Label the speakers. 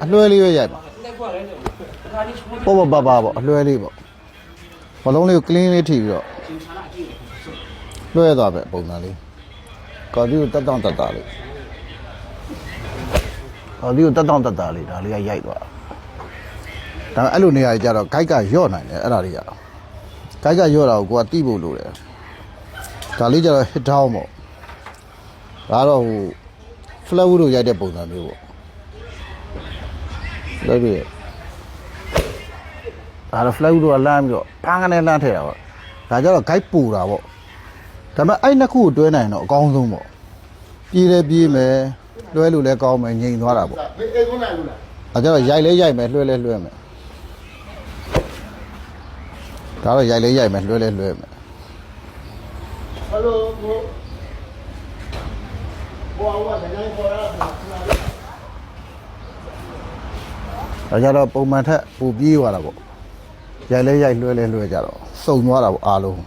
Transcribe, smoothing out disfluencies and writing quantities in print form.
Speaker 1: အလွှဲလေးပဲရိုက်ပါပေါ့ပေါ့ပါပေါ့အလွှဲလေးပေါ့ဘလုံးလေးကို clean လေးထိပြီးတော့လွှဲသွားပဲပုံစံလေးကော်ဒီကိုတက်တောင့်တက်တာလေးကော်ဒီကိုတက်တောင့်တက်တာလေးဒါလေးကရိုက်သွားဒါပေမဲ့အဲ့လိုနေရာကြီးကြတော့ guide ကယော့နိုင်တယ်အဲ့ဒါလေးကြတော့ guide ကယော့တာကိုကိုကတိဖို့လိုတယ်ဒါလေးကြတော့ hit down ပေါ့ဒါတော့ဟို flat wood ကိုရိုက်တဲ့ပုံစံမျိုးပေါ့လိုက်ပြီဒါတော့ flat wood ကလမ်းပြီးတော့ဖန်းကနေလမ်းထည့်တာပေါ့ဒါကြတော့ guide ပူတာပေါ့ဒါပေမဲ့အဲ့နှစ်ခုကိုတွဲနိုင်တော့အကောင်းဆုံးပေါ့ပြေးလဲပြေးမယ်လွှဲလို့လဲကောင်းမယ်ငြိမ်သွားတာပေါ့
Speaker 2: အေးကုန်းနိုင်ဘူးလား
Speaker 1: ဒါကြတော့ရိုက်လဲရိုက်မယ်လွှဲလဲလွှဲမယ်ဒါတော့ရိုက်လဲရိုက်မယ်လွှဲလဲလွှဲမယ်
Speaker 2: ဟယ်လိုဘောကလည်းခေါ်ရတာ
Speaker 1: ဒါကြတော့ပုံမှန်ထက်ပူပြေးသွားတာပေါ့ရိုက်လဲရိုက်လွှဲလဲလွှဲကြတော့စုံသွားတာပေါ့အားလုံး